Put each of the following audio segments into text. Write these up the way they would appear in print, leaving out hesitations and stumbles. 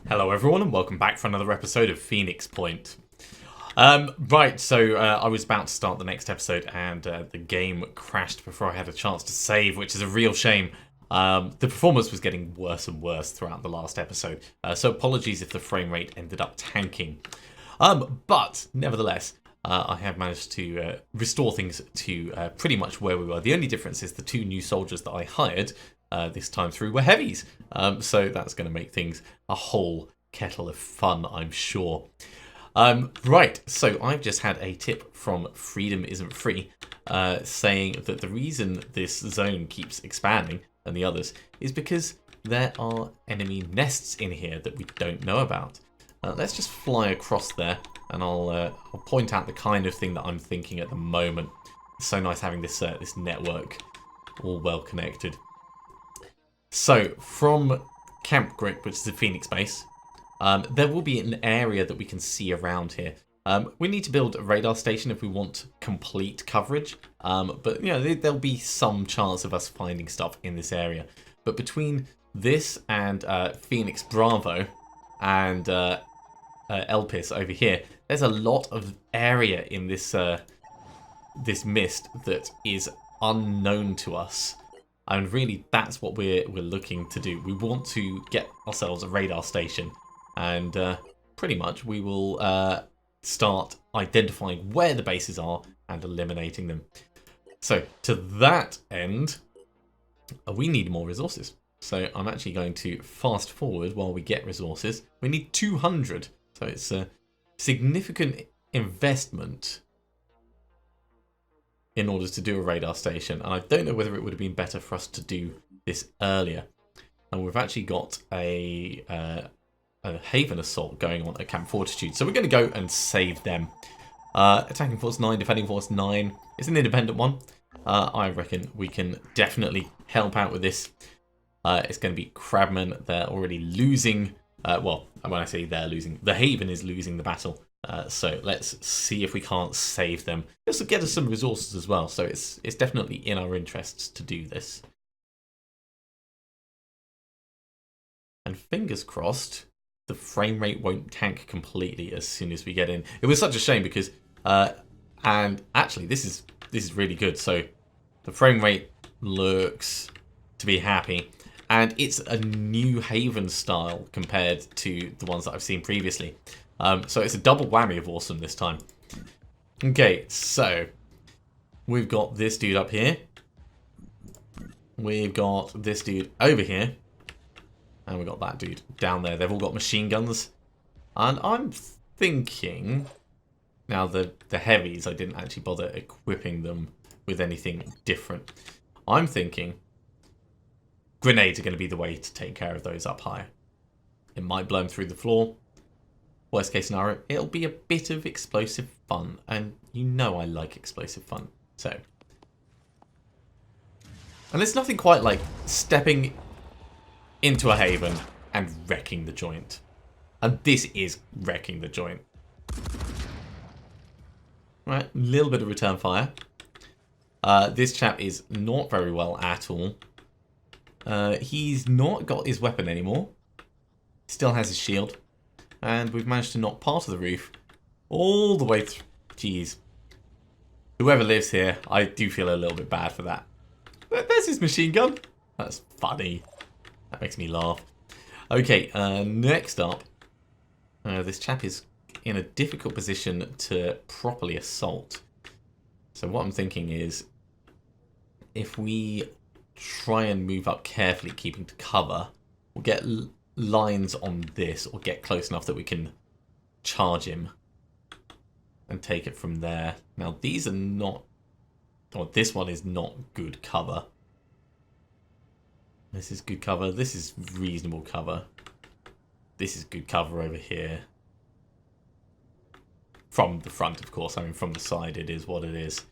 Hello everyone and welcome back for another episode of Phoenix Point. Right, so I was about to start the next episode and the game crashed before I had a chance to save, which is a real shame. The performance was getting worse and worse throughout the last episode, so apologies if the frame rate ended up tanking. But nevertheless, I have managed to restore things to pretty much where we were. The only difference is the two new soldiers that I hired this time through were heavies. So that's going to make things a whole kettle of fun, I'm sure. Right, so I've just had a tip from Freedom Isn't Free saying that the reason this zone keeps expanding and the others is because there are enemy nests in here that we don't know about. Let's just fly across there and I'll point out the kind of thing that I'm thinking at the moment. It's so nice having this this network all well connected. So from Camp Grip, which is the Phoenix base, there will be an area that we can see around here. We need to build a radar station if we want complete coverage, but you know there'll be some chance of us finding stuff in this area. But between this and Phoenix Bravo and Elpis over here, there's a lot of area in this this mist that is unknown to us. And really, that's what we're looking to do. We want to get ourselves a radar station, and pretty much we will start identifying where the bases are and eliminating them. So to that end, we need more resources. So I'm actually going to fast forward while we get resources. We need 200, so it's a significant investment in order to do a radar station. And I don't know whether it would have been better for us to do this earlier. And we've actually got a Haven assault going on at Camp Fortitude. So we're going to go and save them. Attacking Force 9, Defending Force 9. It's an independent one. I reckon we can definitely help out with this. It's going to be crabmen. They're already losing. Well, when I say they're losing, the Haven is losing the battle. So let's see if we can't save them. This will get us some resources as well, so it's definitely in our interests to do this. And fingers crossed, the frame rate won't tank completely as soon as we get in. It was such a shame because, and actually this is really good. So the frame rate looks to be happy, and it's a new Haven style compared to the ones that I've seen previously. So it's a double whammy of awesome this time. Okay, so we've got this dude up here. We've got this dude over here. And we've got that dude down there. They've all got machine guns. And I'm thinking... Now, the heavies, I didn't actually bother equipping them with anything different. I'm thinking grenades are going to be the way to take care of those up high. It might blow them through the floor. Worst case scenario, it'll be a bit of explosive fun. And you know I like explosive fun. So. And there's nothing quite like stepping into a Haven and wrecking the joint. And this is wrecking the joint. Right, a little bit of return fire. This chap is not very well at all. He's not got his weapon anymore. Still has his shield. And we've managed to knock part of the roof all the way through. Jeez. Whoever lives here, I do feel a little bit bad for that. There's his machine gun. That's funny. That makes me laugh. Okay, next up. This chap is in a difficult position to properly assault. So what I'm thinking is, if we try and move up carefully, keeping to cover, we'll get lines on this, or get close enough that we can charge him and take it from there. Now these are not, or this one is not good cover. This is good cover. This is reasonable cover. This is good cover over here. From the front, of course. I mean, from the side, it is what it is.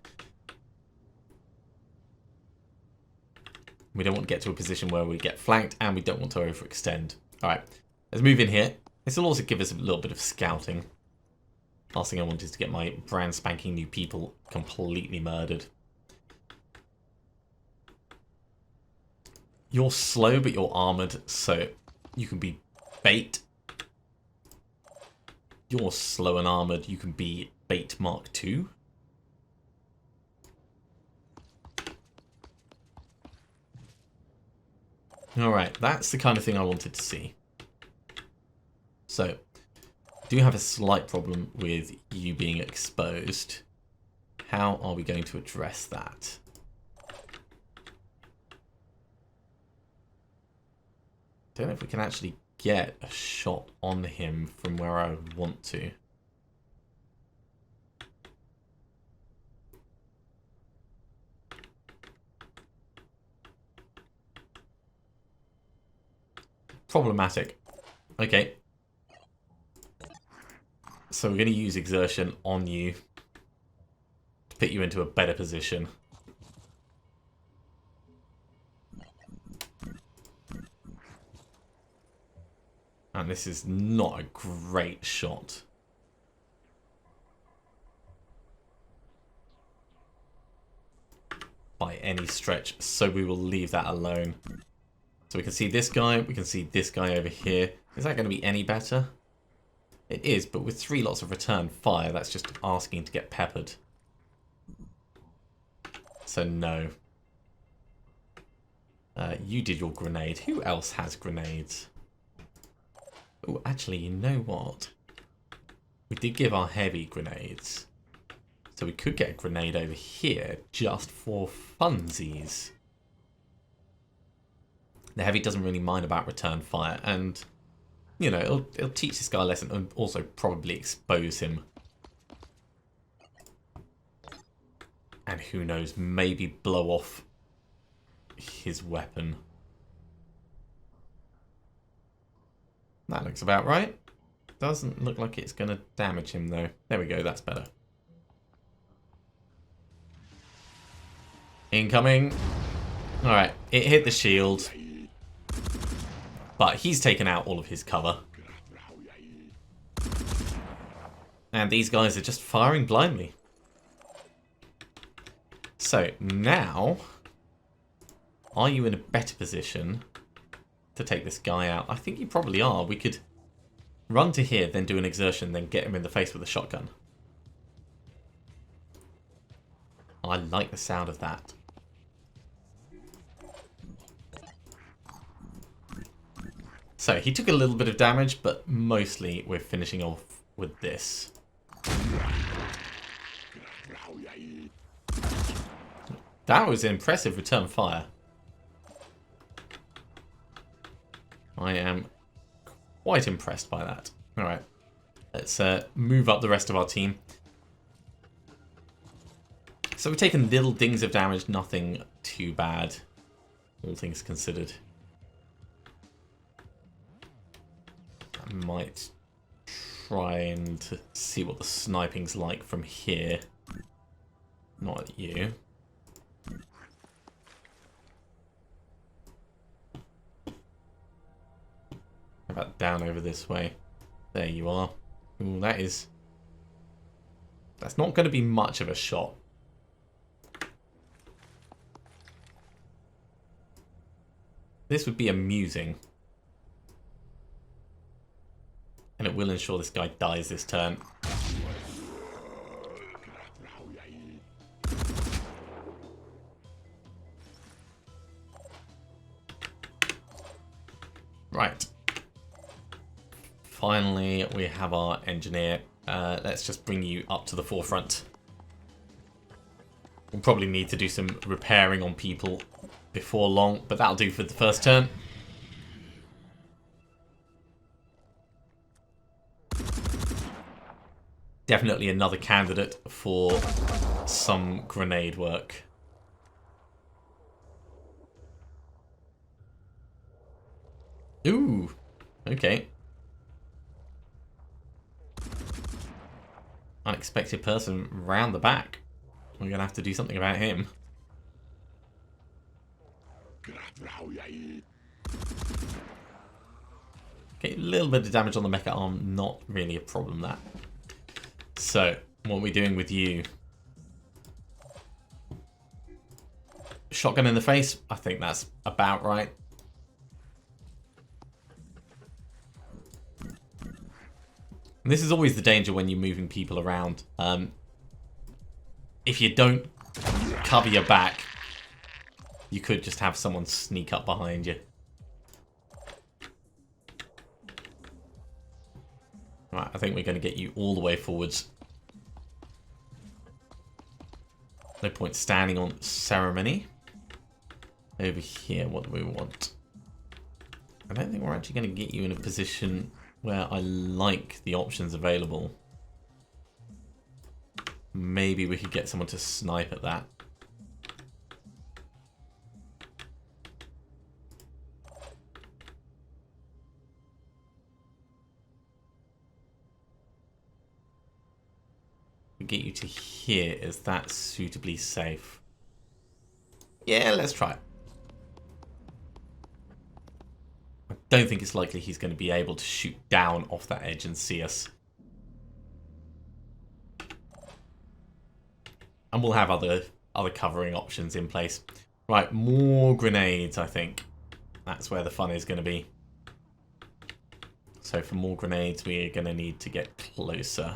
We don't want to get to a position where we get flanked, and we don't want to overextend. Alright, let's move in here. This will also give us a little bit of scouting. Last thing I want is to get my brand spanking new people completely murdered. You're slow, but you're armoured, so you can be bait You're slow and armoured. You can be bait Mark 2. Alright, that's the kind of thing I wanted to see. So, do have a slight problem with you being exposed. How are we going to address that? Don't know if we can actually get a shot on him from where I want to. Problematic. Okay. So we're going to use exertion on you to put you into a better position. And this is not a great shot. By any stretch, so we will leave that alone. So we can see this guy, we can see this guy over here. Is that going to be any better? It is, but with 3 lots of return fire, that's just asking to get peppered. So no. You did your grenade. Who else has grenades? Oh, actually, you know what? We did give our heavy grenades. So we could get a grenade over here just for funsies. The heavy doesn't really mind about return fire, and, you know, it'll teach this guy a lesson and also probably expose him. And who knows, maybe blow off his weapon. That looks about right. Doesn't look like it's going to damage him, though. There we go, that's better. Incoming. Alright, it hit the shield. But he's taken out all of his cover. And these guys are just firing blindly. So, now... Are you in a better position to take this guy out? I think you probably are. We could run to here, then do an exertion, then get him in the face with a shotgun. I like the sound of that. So, he took a little bit of damage, but mostly we're finishing off with this. That was impressive return fire. I am quite impressed by that. Alright, let's move up the rest of our team. So we've taken little dings of damage, nothing too bad, all things considered. I might try and see what the sniping's like from here. Not at you. How about down over this way? There you are. Ooh, that's not going to be much of a shot. This would be amusing. And it will ensure this guy dies this turn. Right. Finally, we have our engineer. Let's just bring you up to the forefront. We'll probably need to do some repairing on people before long, but that'll do for the first turn. Definitely another candidate for some grenade work. Ooh, okay. Unexpected person round the back. We're going to have to do something about him. Okay, a little bit of damage on the mecha arm, not really a problem that. So, what are we doing with you? Shotgun in the face? I think that's about right. And this is always the danger when you're moving people around. If you don't cover your back, you could just have someone sneak up behind you. Right, I think we're going to get you all the way forwards. No point standing on ceremony. Over here, what do we want? I don't think we're actually going to get you in a position where I like the options available. Maybe we could get someone to snipe at that. Get you to here. Is that suitably safe? Yeah, let's try it. I don't think it's likely he's going to be able to shoot down off that edge and see us. And we'll have other covering options in place. Right, more grenades, I think. That's where the fun is going to be. So for more grenades, we're going to need to get closer.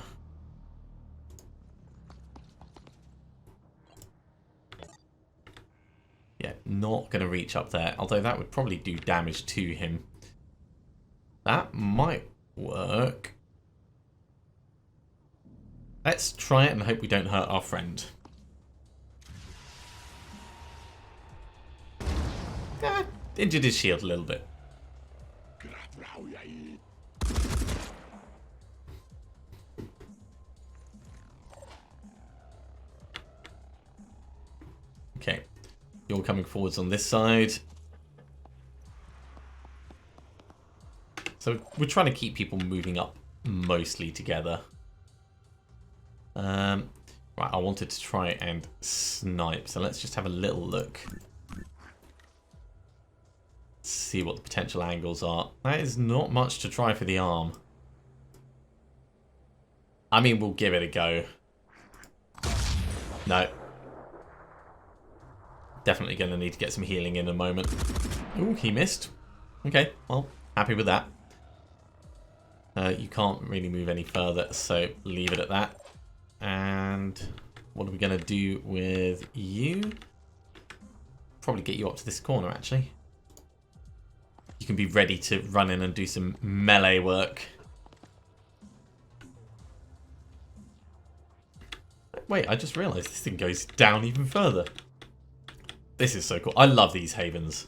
Yeah, not going to reach up there, although that would probably do damage to him. That might work. Let's try it and hope we don't hurt our friend. Injured his shield a little bit. Okay. You're coming forwards on this side. So we're trying to keep people moving up mostly together. Right, I wanted to try and snipe, so let's just have a little look. See what the potential angles are. That is not much to try for the arm. I mean, we'll give it a go. No. Definitely going to need to get some healing in a moment. Ooh, he missed. Okay, well, happy with that. You can't really move any further, so leave it at that. And what are we going to do with you? Probably get you up to this corner, actually. You can be ready to run in and do some melee work. Wait, I just realised this thing goes down even further. This is so cool. I love these havens.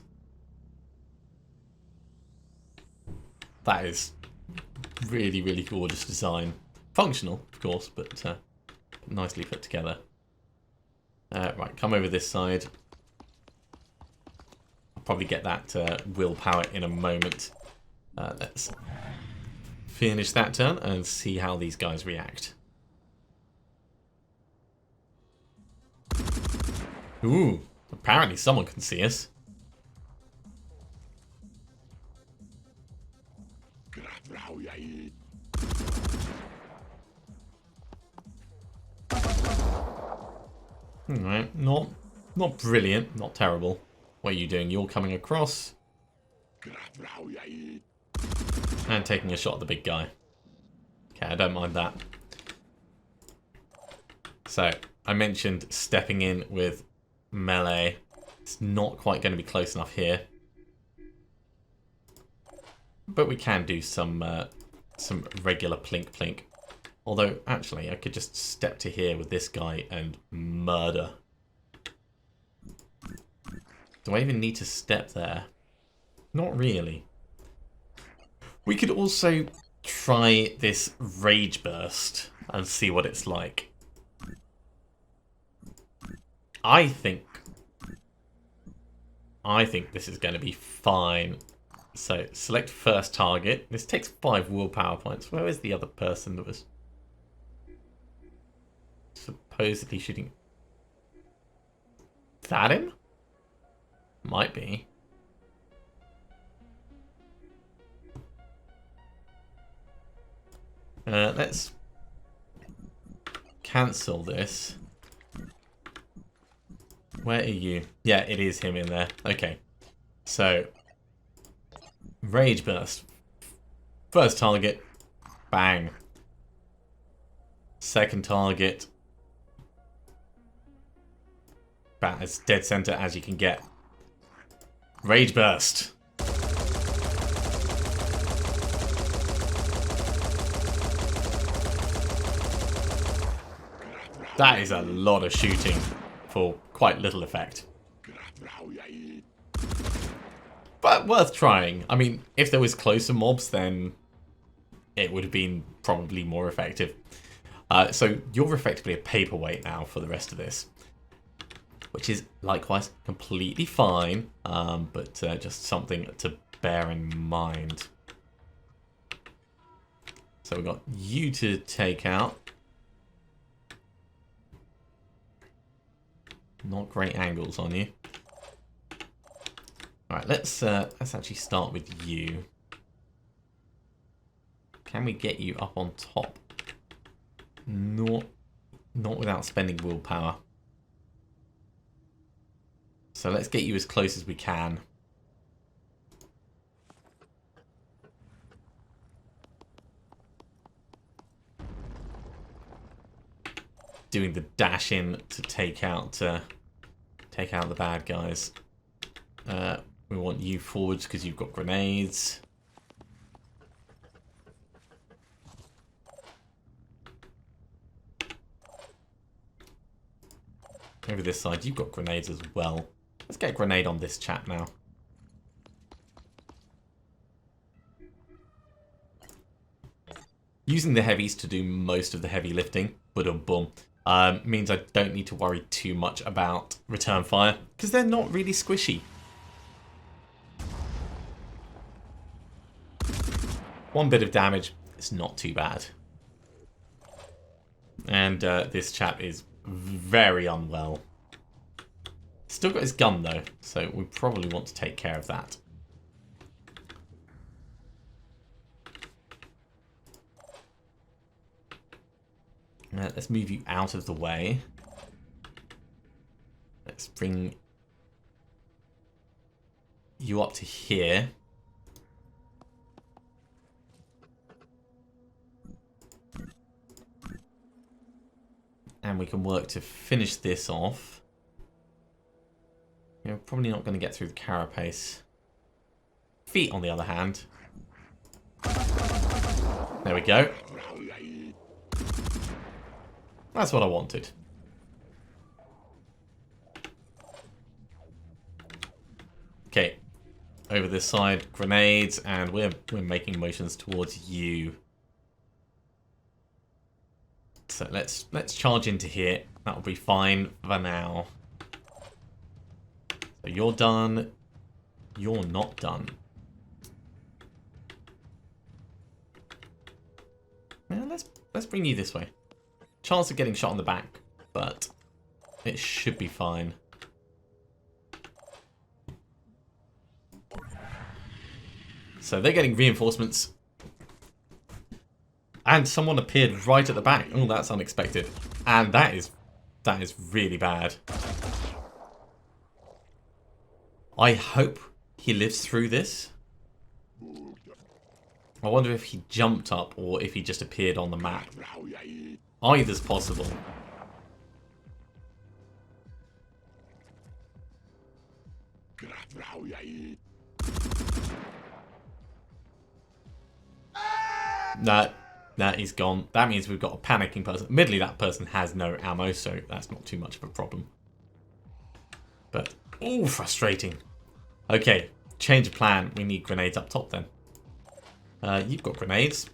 That is really, really gorgeous design. Functional, of course, but nicely put together. Right, come over this side. I'll probably get that willpower in a moment. Let's finish that turn and see how these guys react. Ooh, apparently someone can see us. Alright, not brilliant, not terrible. What are you doing? You're coming across. And taking a shot at the big guy. Okay, I don't mind that. So, I mentioned stepping in with melee. It's not quite going to be close enough here. But we can do some regular plink. Although, actually, I could just step to here with this guy and murder. Do I even need to step there? Not really. We could also try this rage burst and see what it's like. I think this is going to be fine. So, select first target. This takes 5 willpower points. Where is the other person that was supposedly shooting? Is that him? Might be. Let's cancel this. Where are you? Yeah, it is him in there. Okay. So, Rage Burst. First target. Bang. Second target. About as dead center as you can get. Rage Burst. That is a lot of shooting for quite little effect. But worth trying. I mean, if there was closer mobs, then it would have been probably more effective. So you're effectively a paperweight now for the rest of this. Which is, likewise, completely fine. But just something to bear in mind. So we've got you to take out. Not great angles on you. Alright, let's actually start with you. Can we get you up on top? Not without spending willpower. So let's get you as close as we can. Doing the dash in to take out the bad guys. We want you forwards because you've got grenades. Over this side, you've got grenades as well. Let's get a grenade on this chap now. Using the heavies to do most of the heavy lifting, boom, means I don't need to worry too much about return fire, because they're not really squishy. One bit of damage, it's not too bad. And this chap is very unwell. Still got his gun though, so we probably want to take care of that. Let's move you out of the way. Let's bring you up to here. And we can work to finish this off. You're probably not going to get through the carapace. Feet, on the other hand. There we go. That's what I wanted. Okay. Over this side, grenades, and we're making motions towards you. So let's charge into here. That'll be fine for now. So you're done. You're not done. Yeah, let's bring you this way. Chance of getting shot in the back, but it should be fine. So they're getting reinforcements. And someone appeared right at the back. Oh, that's unexpected. And that is really bad. I hope he lives through this. I wonder if he jumped up or if he just appeared on the map. Either's possible. Nah, he's gone. That means we've got a panicking person. Admittedly, that person has no ammo, so that's not too much of a problem. But, oh, frustrating. Okay, change of plan. We need grenades up top then. You've got grenades.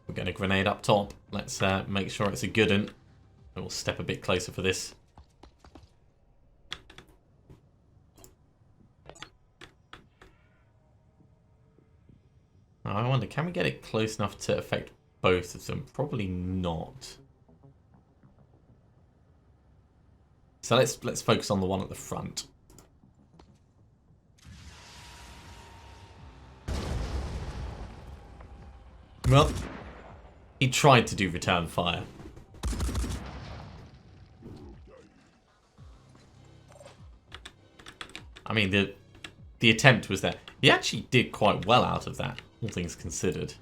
We're going to grenade up top. Let's make sure it's a good one. We'll step a bit closer for this. I wonder, can we get it close enough to affect both of them? Probably not. So let's focus on the one at the front. Well, he tried to do return fire. I mean, the attempt was there. He actually did quite well out of that. all things considered.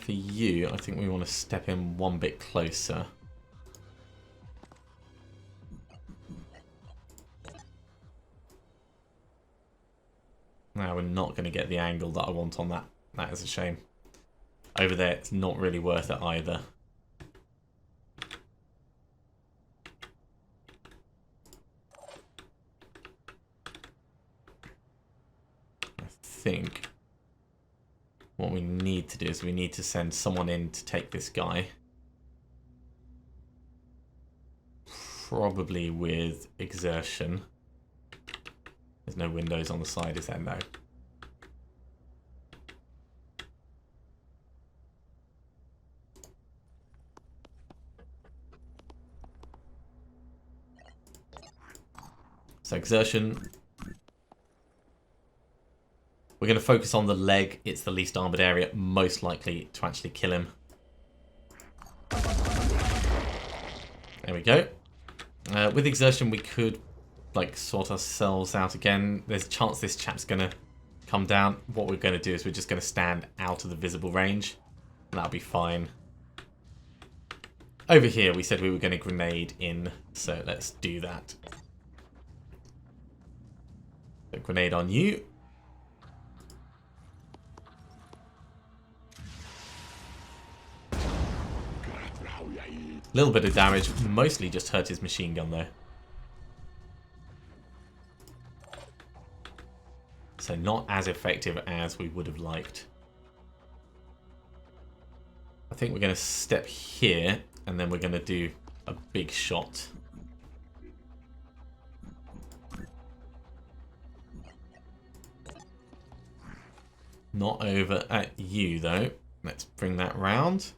For you, I think we want to step in one bit closer. Now we're not going to get the angle that I want on that. That is a shame. Over there, it's not really worth it either. I think what we need to do is we need to send someone in to take this guy. Probably with exertion. There's no windows on the side, is there? No. So exertion. We're going to focus on the leg. It's the least armoured area, most likely to actually kill him. There we go. With exertion, we could like sort ourselves out again. There's a chance this chap's going to come down. What we're going to do is we're just going to stand out of the visible range. And that'll be fine. Over here, we said we were going to grenade in, so let's do that. So grenade on you. Little bit of damage, mostly just hurt his machine gun though. So not as effective as we would have liked. I think we're going to step here and then we're going to do a big shot. Not over at you though. Let's bring that round.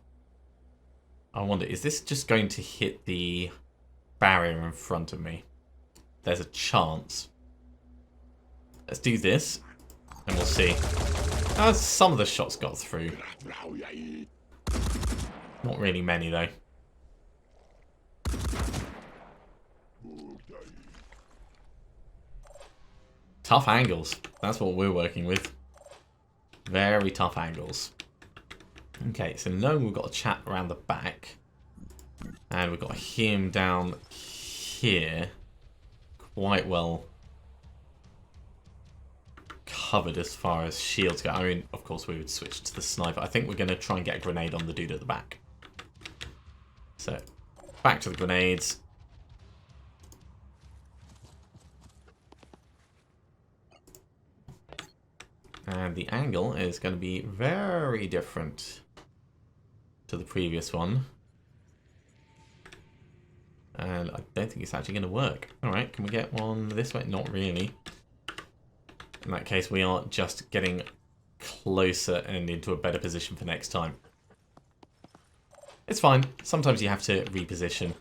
I wonder, is this just going to hit the barrier in front of me? There's a chance. Let's do this, and we'll see. Some of the shots got through. Not really many, though. Tough angles. That's what we're working with. Very tough angles. Okay, so now we've got a chap around the back. And we've got him down here. Quite well covered as far as shields go. I mean, of course we would switch to the sniper. I think we're going to try and get a grenade on the dude at the back. So, back to the grenades. And the angle is going to be very different to the previous one. And I don't think it's actually going to work. Alright, can we get one this way? Not really. In that case, we are just getting closer and into a better position for next time. It's fine. Sometimes you have to reposition.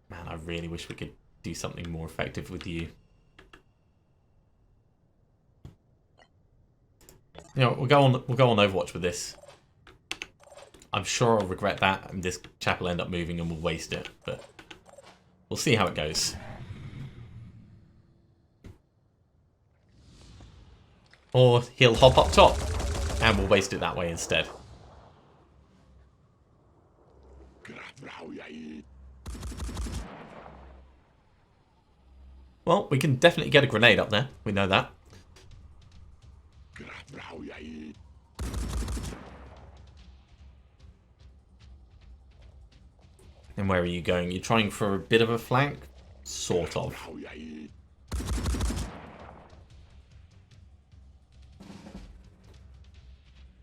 Man, I really wish we could do something more effective with you. You know, we'll go on Overwatch with this. I'm sure I'll regret that, and this chap will end up moving and we'll waste it, but we'll see how it goes. Or he'll hop up top, and we'll waste it that way instead. Well, we can definitely get a grenade up there. We know that. And where are you going? You're trying for a bit of a flank? Sort of.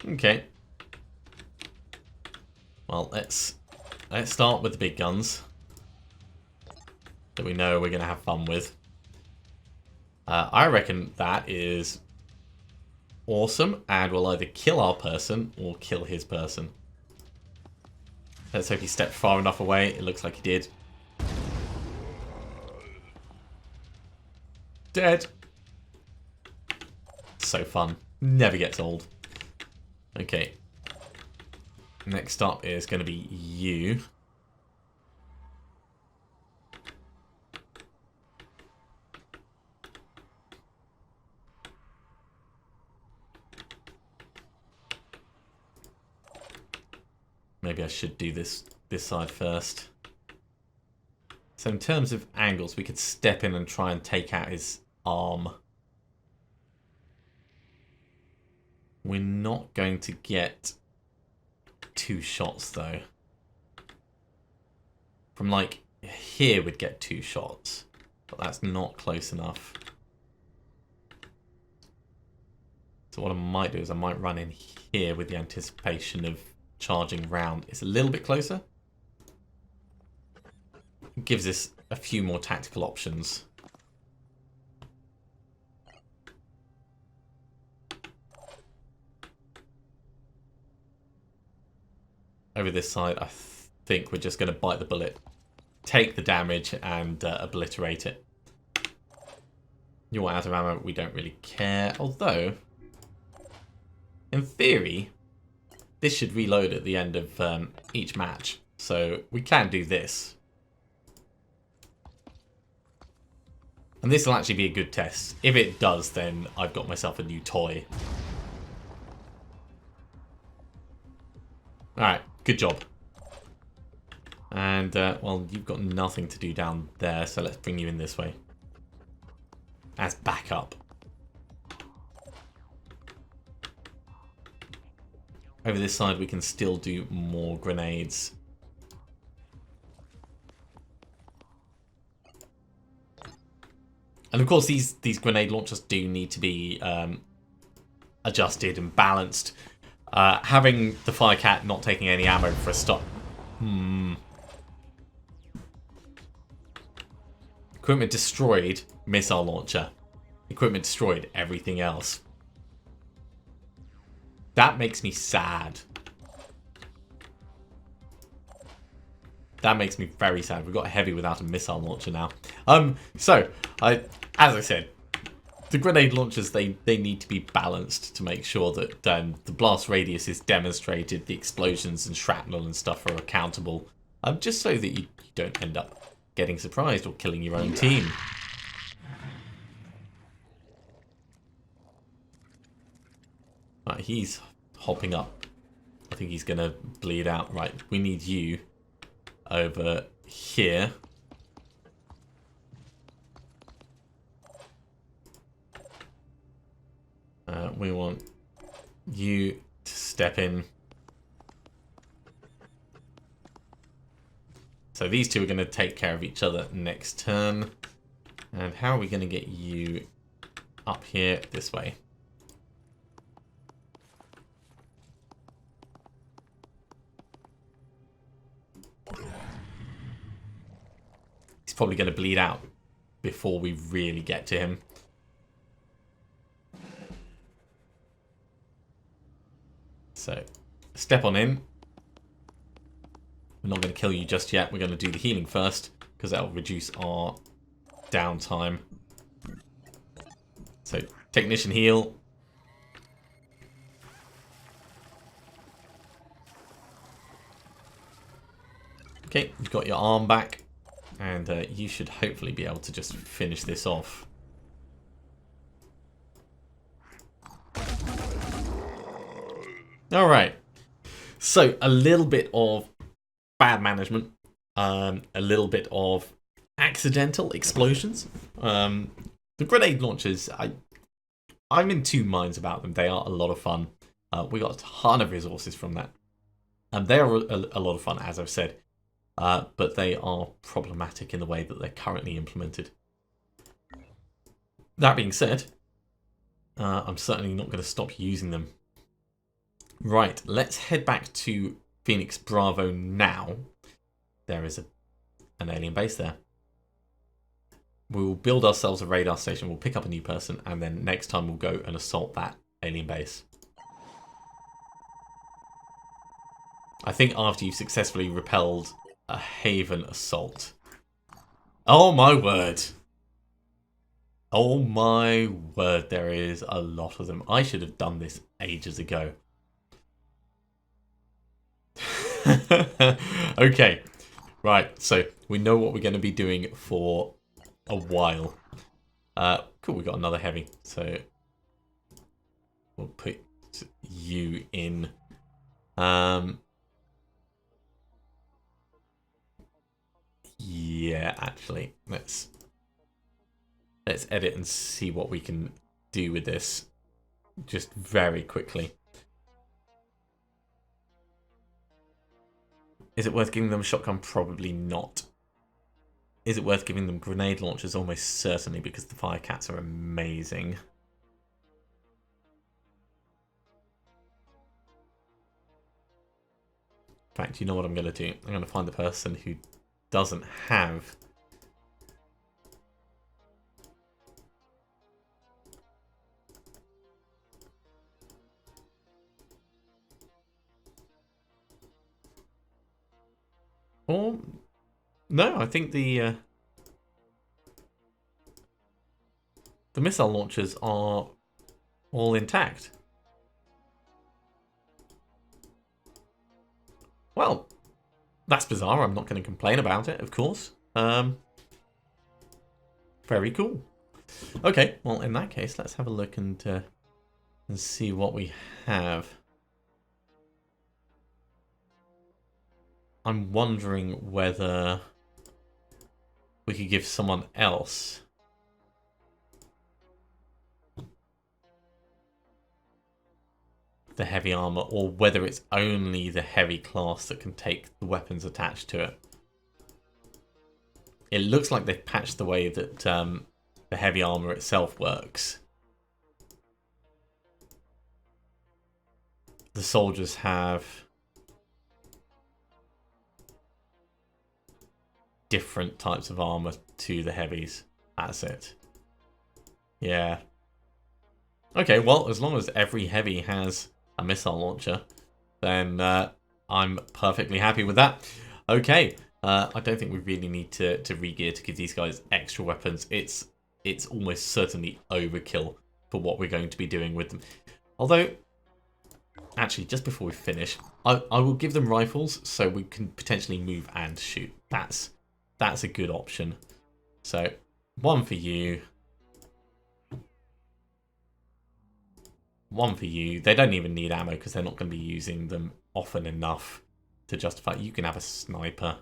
Okay. Well, let's start with the big guns that we know we're going to have fun with. I reckon that is awesome, and we'll either kill our person or kill his person. Let's hope he stepped far enough away. It looks like he did. Dead. So fun. Never gets old. Okay. Next up is going to be you. maybe I should do this side first. So in terms of angles, we could step in and try and take out his arm. We're not going to get 2 shots though. From like here we'd get 2 shots, but that's not close enough. So what I might do is I might run in here with the anticipation of charging round. It's a little bit closer. It gives us a few more tactical options. Over this side, I think we're just going to bite the bullet, take the damage, and obliterate it. You're out of ammo, we don't really care. Although, in theory, this should reload at the end of each match. So we can do this. And this will actually be a good test. If it does, then I've got myself a new toy. Alright, good job. And, well, you've got nothing to do down there, so let's bring you in this way. As backup. Over this side, we can still do more grenades. And of course, these grenade launchers do need to be adjusted and balanced. Having the Firecat not taking any ammo for a stop. Equipment destroyed, missile launcher. Equipment destroyed, everything else. That makes me sad. That makes me very sad. We've got a heavy without a missile launcher now. As I said, the grenade launchers, they need to be balanced to make sure that the blast radius is demonstrated, the explosions and shrapnel and stuff are accountable, just so that you don't end up getting surprised or killing your own team. Right, he's hopping up. I think he's going to bleed out. Right, we need you over here. We want you to step in. So these two are going to take care of each other next turn. And how are we going to get you up here this way? He's probably going to bleed out before we really get to him. So, step on in. We're not going to kill you just yet. We're going to do the healing first, because that will reduce our downtime. So, technician heal. Okay, you've got your arm back. And you should hopefully be able to just finish this off. Alright, so a little bit of bad management, a little bit of accidental explosions. The grenade launchers, I'm in two minds about them. They are a lot of fun. We got a ton of resources from that. And they are a lot of fun, as I've said. But they are problematic in the way that they're currently implemented. That being said, I'm certainly not going to stop using them. Right, let's head back to Phoenix Bravo now. There is an alien base there. We will build ourselves a radar station, we'll pick up a new person, and then next time we'll go and assault that alien base. I think after you've successfully repelled a Haven assault. Oh my word. Oh my word, there is a lot of them. I should have done this ages ago. Okay, right, so we know what we're going to be doing for a while. Cool, we got another heavy, so we'll put you in. Yeah, actually, let's edit and see what we can do with this just very quickly. Is it worth giving them a shotgun? Probably not. Is it worth giving them grenade launchers? Almost certainly, because the Firecats are amazing. In fact, you know what I'm going to do? I'm going to find the person who doesn't have or no, I think the missile launchers are all intact. Well, that's bizarre. I'm not going to complain about it, of course. Very cool. Okay, well, in that case, let's have a look and see what we have. I'm wondering whether we could give someone else the heavy armor, or whether it's only the heavy class that can take the weapons attached to it. It looks like they've patched the way that the heavy armor itself works. The soldiers have different types of armor to the heavies. That's it. Yeah. Okay, well, as long as every heavy has a missile launcher, then I'm perfectly happy with that. Okay, I don't think we really need to re-gear to give these guys extra weapons. It's almost certainly overkill for what we're going to be doing with them. Although, actually, just before we finish, I will give them rifles so we can potentially move and shoot. That's a good option. So, one for you. One for you. They don't even need ammo because they're not going to be using them often enough to justify. You can have a sniper.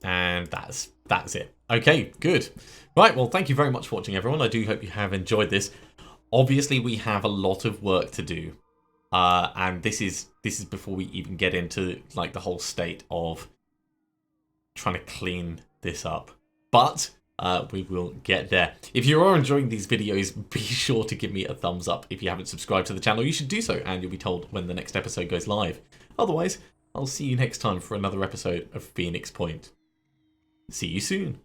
And that's it. Okay, good. Right, well, thank you very much for watching, everyone. I do hope you have enjoyed this. Obviously, we have a lot of work to do. And this is before we even get into like the whole state of trying to clean this up. But we will get there. If you are enjoying these videos, be sure to give me a thumbs up. If you haven't subscribed to the channel, you should do so, and you'll be told when the next episode goes live. Otherwise, I'll see you next time for another episode of Phoenix Point. See you soon.